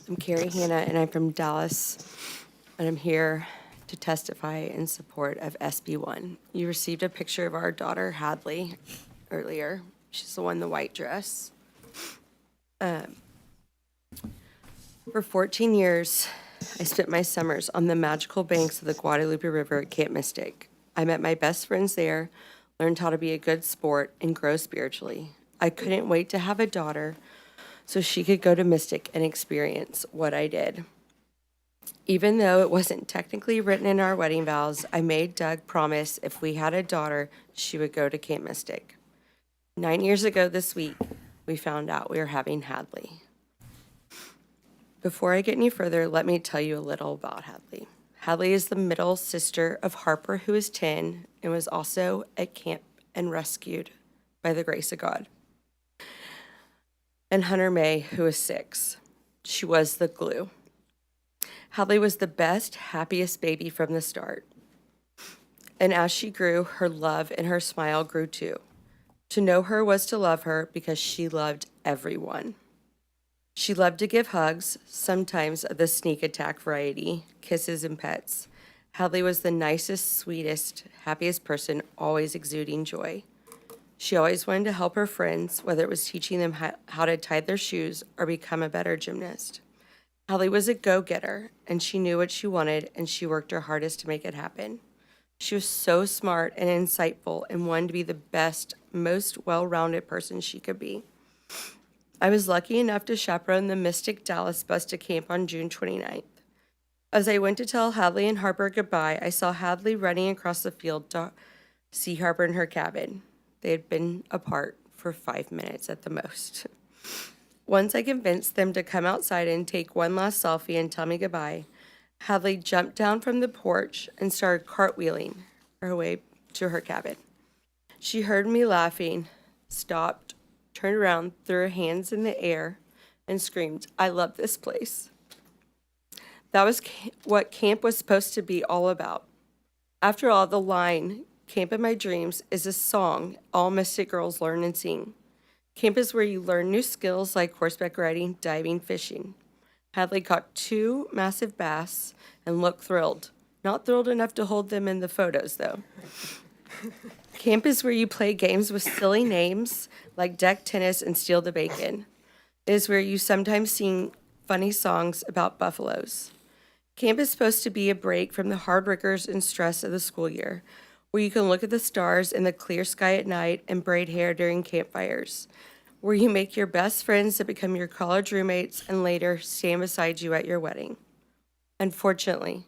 I'm Carrie Hanna, and I'm from Dallas, and I'm here to testify in support of SB1. You received a picture of our daughter, Hadley, earlier. She's the one in the white dress. For 14 years, I spent my summers on the magical banks of the Guadalupe River at Camp Mystic. I met my best friends there, learned how to be a good sport, and grow spiritually. I couldn't wait to have a daughter so she could go to Mystic and experience what I did. Even though it wasn't technically written in our wedding vows, I made Doug promise if we had a daughter, she would go to Camp Mystic. 9 years ago this week, we found out we were having Hadley. Before I get any further, let me tell you a little about Hadley. Hadley is the middle sister of Harper, who is 10, and was also at camp and rescued by the grace of God. And Hunter May, who is 6. She was the glue. Hadley was the best, happiest baby from the start. And as she grew, her love and her smile grew too. To know her was to love her because she loved everyone. She loved to give hugs, sometimes of the sneak attack variety, kisses and pets. Hadley was the nicest, sweetest, happiest person, always exuding joy. She always wanted to help her friends, whether it was teaching them how to tie their shoes or become a better gymnast. Hadley was a go-getter, and she knew what she wanted, and she worked her hardest to make it happen. She was so smart and insightful and wanted to be the best, most well-rounded person she could be. I was lucky enough to chaperone the Mystic Dallas bus to camp on June 29th. As I went to tell Hadley and Harper goodbye, I saw Hadley running across the field to see Harper in her cabin. They had been apart for 5 minutes at the most. Once I convinced them to come outside and take one last selfie and tell me goodbye, Hadley jumped down from the porch and started cartwheeling her way to her cabin. She heard me laughing, stopped, turned around, threw her hands in the air, and screamed, "I love this place." That was what camp was supposed to be all about. After all, the line, "Camp in My Dreams," is a song all Mystic girls learn and sing. Camp is where you learn new skills like horseback riding, diving, fishing. Hadley caught 2 massive bass and looked thrilled. Not thrilled enough to hold them in the photos, though. Camp is where you play games with silly names like deck tennis and steal the bacon. It is where you sometimes sing funny songs about buffaloes. Camp is supposed to be a break from the hard rigors and stress of the school year, where you can look at the stars in the clear sky at night and braid hair during campfires, where you make your best friends that become your college roommates and later stand beside you at your wedding. Unfortunately,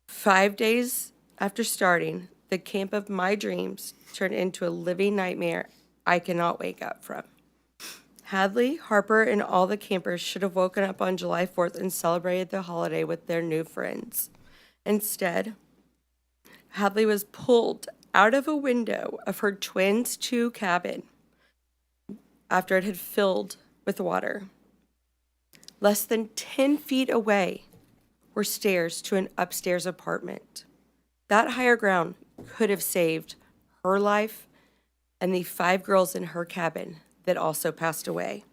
5 days after starting, the camp of my dreams turned into a living nightmare I cannot wake up from. Hadley, Harper, and all the campers should have woken up on July 4th and celebrated the holiday with their new friends. Instead, Hadley was pulled out of a window of her twins' 2 cabin after it had filled with water. Less than 10 feet away were stairs to an upstairs apartment. That higher ground could have saved her life and the 5 girls in her cabin that also passed away.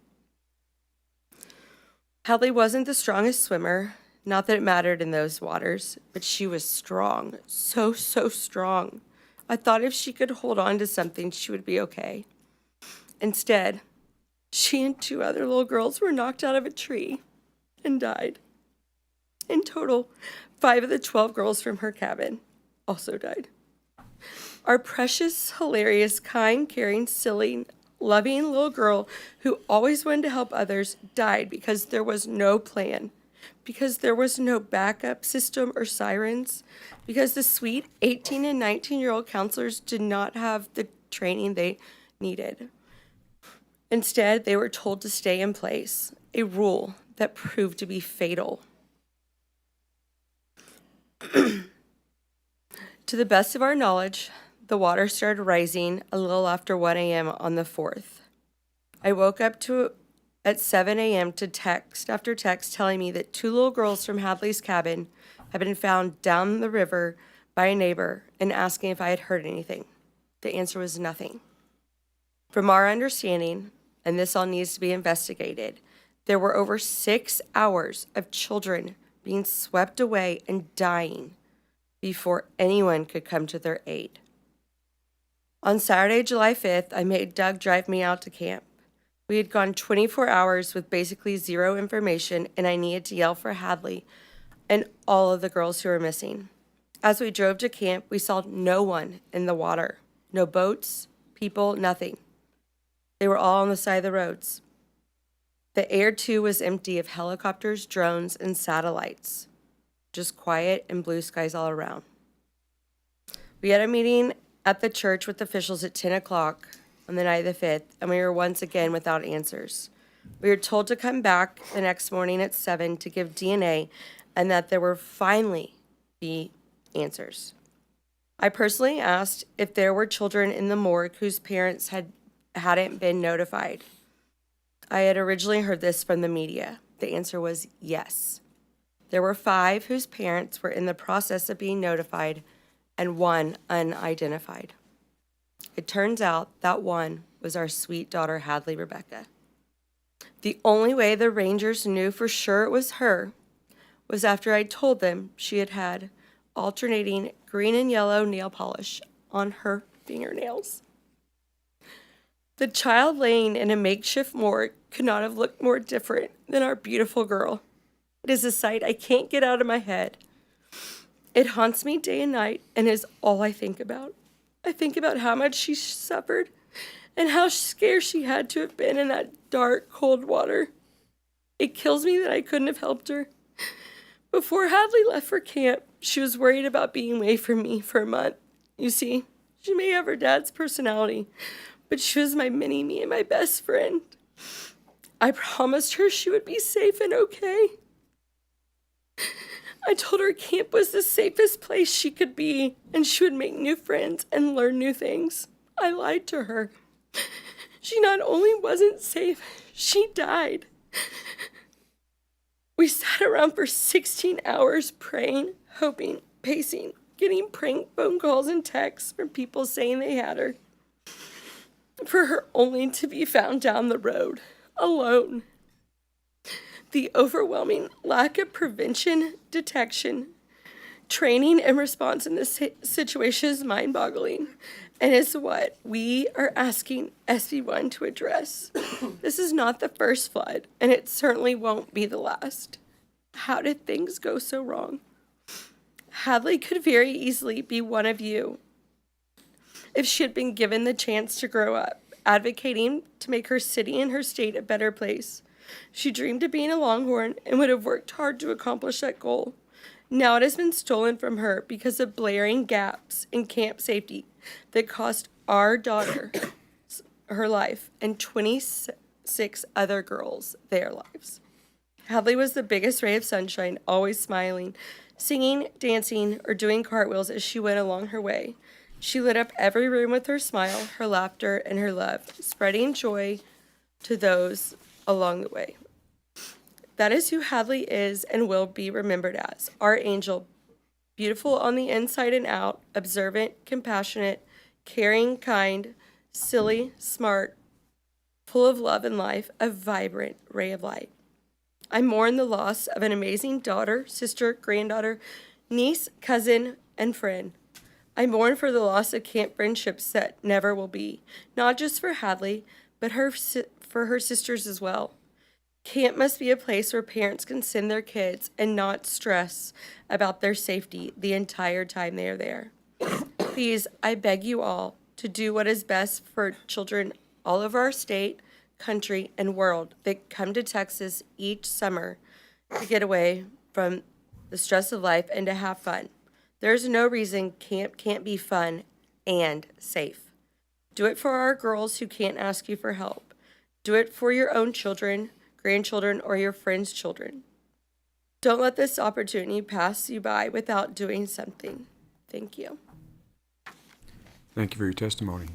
Hadley wasn't the strongest swimmer, not that it mattered in those waters, but she was strong, so strong. I thought if she could hold on to something, she would be okay. Instead, she and 2 other little girls were knocked out of a tree and died. In total, 5 of the 12 girls from her cabin also died. Our precious, hilarious, kind, caring, silly, loving little girl who always wanted to help others died because there was no plan, because there was no backup system or sirens, because the sweet 18 and 19-year-old counselors did not have the training they needed. Instead, they were told to stay in place, a rule that proved to be fatal. To the best of our knowledge, the water started rising a little after 1 a.m. on the 4th. I woke up at 7 a.m. to text after text telling me that 2 little girls from Hadley's cabin had been found down the river by a neighbor and asking if I had heard anything. The answer was nothing. From our understanding, and this all needs to be investigated, There were over 6 hours of children being swept away and dying before anyone could come to their aid. On Saturday, July 5th, I made Doug drive me out to camp. We had gone 24 hours with basically zero information, and I needed to yell for Hadley and all of the girls who were missing. As we drove to camp, we saw no one in the water. No boats, people, nothing. They were all on the side of the roads. The air, too, was empty of helicopters, drones, and satellites. Just quiet and blue skies all around. We had a meeting at the church with officials at 10 o'clock on the night of the 5th, and we were once again without answers. We were told to come back the next morning at 7 to give DNA, and that there would finally be answers. I personally asked if there were children in the morgue whose parents hadn't been notified. I had originally heard this from the media. The answer was yes. There were 5 whose parents were in the process of being notified and 1 unidentified. It turns out that 1 was our sweet daughter, Hadley Rebecca. The only way the Rangers knew for sure it was her was after I told them she had had alternating green and yellow nail polish on her fingernails. The child laying in a makeshift morgue could not have looked more different than our beautiful girl. It is a sight I can't get out of my head. It haunts me day and night and is all I think about. I think about how much she suffered and how scared she had to have been in that dark, cold water. It kills me that I couldn't have helped her. Before Hadley left for camp, she was worried about being away from me for a month. You see, she may have her dad's personality, but she was my mini-me and my best friend. I promised her she would be safe and okay. I told her camp was the safest place she could be, and she would make new friends and learn new things. I lied to her. She not only wasn't safe, she died. We sat around for 16 hours praying, hoping, pacing, getting prank phone calls and texts from people saying they had her, for her only to be found down the road, alone. The overwhelming lack of prevention, detection, training, and response in this situation is mind-boggling, and is what we are asking SB1 to address. This is not the first flood, and it certainly won't be the last. How did things go so wrong? Hadley could very easily be one of you if she had been given the chance to grow up, advocating to make her city and her state a better place. She dreamed of being a Longhorn and would have worked hard to accomplish that goal. Now it has been stolen from her because of blaring gaps in camp safety that cost our daughter her life and 26 other girls their lives. Hadley was the biggest ray of sunshine, always smiling, singing, dancing, or doing cartwheels as she went along her way. She lit up every room with her smile, her laughter, and her love, spreading joy to those along the way. That is who Hadley is and will be remembered as, our angel, beautiful on the inside and out, observant, compassionate, caring, kind, silly, smart, full of love and life, a vibrant ray of light. I mourn the loss of an amazing daughter, sister, granddaughter, niece, cousin, and friend. I mourn for the loss of camp friendships that never will be, not just for Hadley, but for her sisters as well. Camp must be a place where parents can send their kids and not stress about their safety the entire time they are there. Please, I beg you all to do what is best for children all over our state, country, and world that come to Texas each summer to get away from the stress of life and to have fun. There's no reason camp can't be fun and safe. Do it for our girls who can't ask you for help. Do it for your own children, grandchildren, or your friends' children. Don't let this opportunity pass you by without doing something. Thank you. Thank you for your testimony.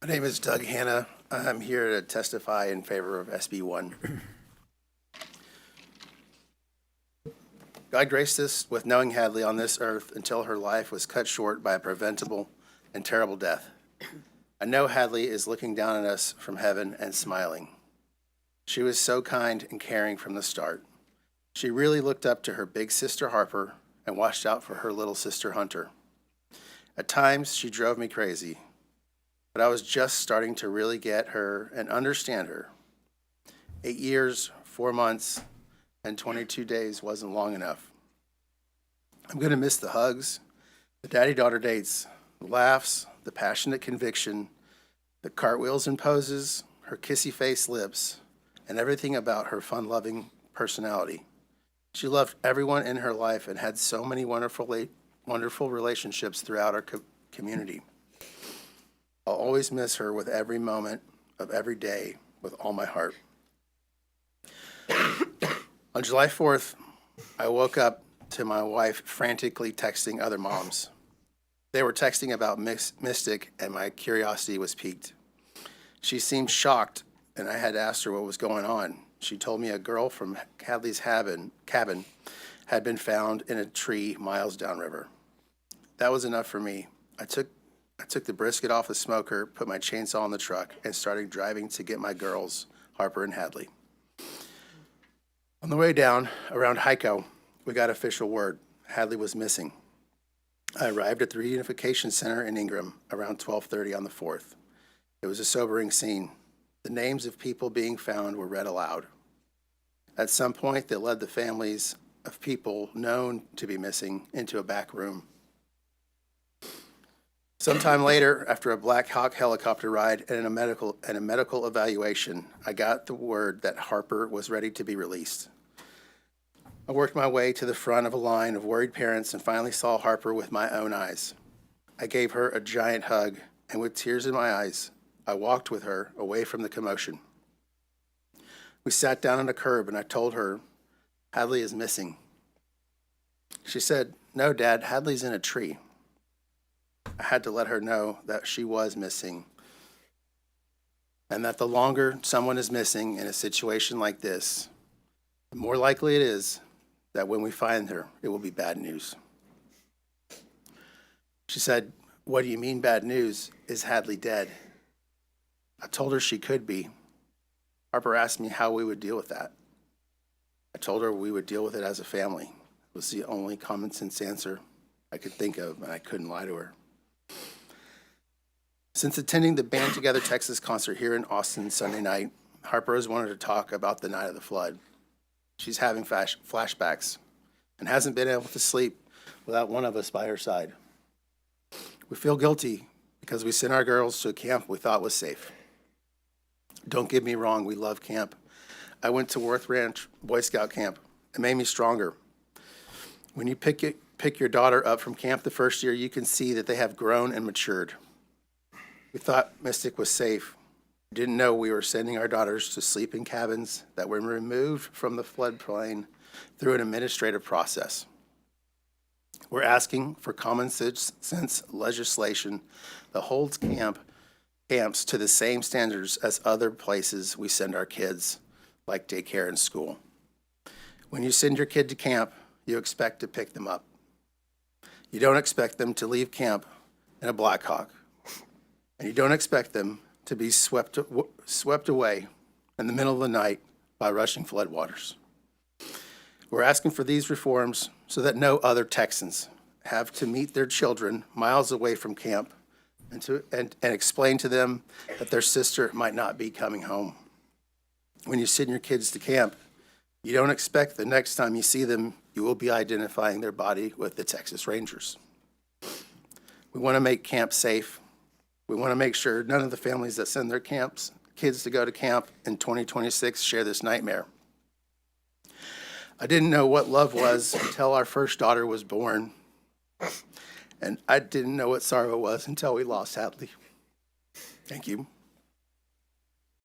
My name is Doug Hanna. I'm here to testify in favor of SB1. God graced us with knowing Hadley on this earth until her life was cut short by a preventable and terrible death. I know Hadley is looking down at us from heaven and smiling. She was so kind and caring from the start. She really looked up to her big sister Harper and watched out for her little sister Hunter. At times, she drove me crazy, but I was just starting to really get her and understand her. 8 years, 4 months, and 22 days wasn't long enough. I'm going to miss the hugs, the daddy-daughter dates, the laughs, the passionate conviction, the cartwheels and poses, her kissy-face lips, and everything about her fun-loving personality. She loved everyone in her life and had so many wonderful relationships throughout our community. I'll always miss her with every moment of every day with all my heart. On July 4th, I woke up to my wife frantically texting other moms. They were texting about Mystic, and my curiosity was piqued. She seemed shocked, and I had asked her what was going on. She told me a girl from Hadley's cabin had been found in a tree miles downriver. That was enough for me. I took the brisket off the smoker, put my chainsaw in the truck, and started driving to get my girls, Harper and Hadley. On the way down, around Hico, we got official word. Hadley was missing. I arrived at the reunification center in Ingram around 12:30 on the 4th. It was a sobering scene. The names of people being found were read aloud. At some point, they led the families of people known to be missing into a back room. Sometime later, after a Black Hawk helicopter ride and a medical evaluation, I got the word that Harper was ready to be released. I worked my way to the front of a line of worried parents and finally saw Harper with my own eyes. I gave her a giant hug, and with tears in my eyes, I walked with her away from the commotion. We sat down on a curb, and I told her, Hadley is missing. She said, "No, Dad, Hadley's in a tree." I had to let her know that she was missing, and that the longer someone is missing in a situation like this, the more likely it is that when we find her, it will be bad news. She said, "What do you mean bad news? Is Hadley dead?" I told her she could be. Harper asked me how we would deal with that. I told her we would deal with it as a family. It was the only common sense answer I could think of, and I couldn't lie to her. Since attending the Band Together Texas concert here in Austin Sunday night, Harper has wanted to talk about the night of the flood. She's having flashbacks and hasn't been able to sleep without one of us by her side. We feel guilty because we sent our girls to a camp we thought was safe. Don't get me wrong, we love camp. I went to Worth Ranch Boy Scout camp. It made me stronger. When you pick your daughter up from camp the first year, you can see that they have grown and matured. We thought Mystic was safe. We didn't know we were sending our daughters to sleep in cabins that were removed from the floodplain through an administrative process. We're asking for common sense legislation that holds camps to the same standards as other places we send our kids, like daycare and school. When you send your kid to camp, you expect to pick them up. You don't expect them to leave camp in a Black Hawk, and you don't expect them to be swept away in the middle of the night by rushing floodwaters. We're asking for these reforms so that no other Texans have to meet their children miles away from camp and explain to them that their sister might not be coming home. When you send your kids to camp, you don't expect the next time you see them, you will be identifying their body with the Texas Rangers. We want to make camp safe. We want to make sure none of the families that send their kids to go to camp in 2026 share this nightmare. I didn't know what love was until our first daughter was born, and I didn't know what sorrow was until we lost Hadley. Thank you.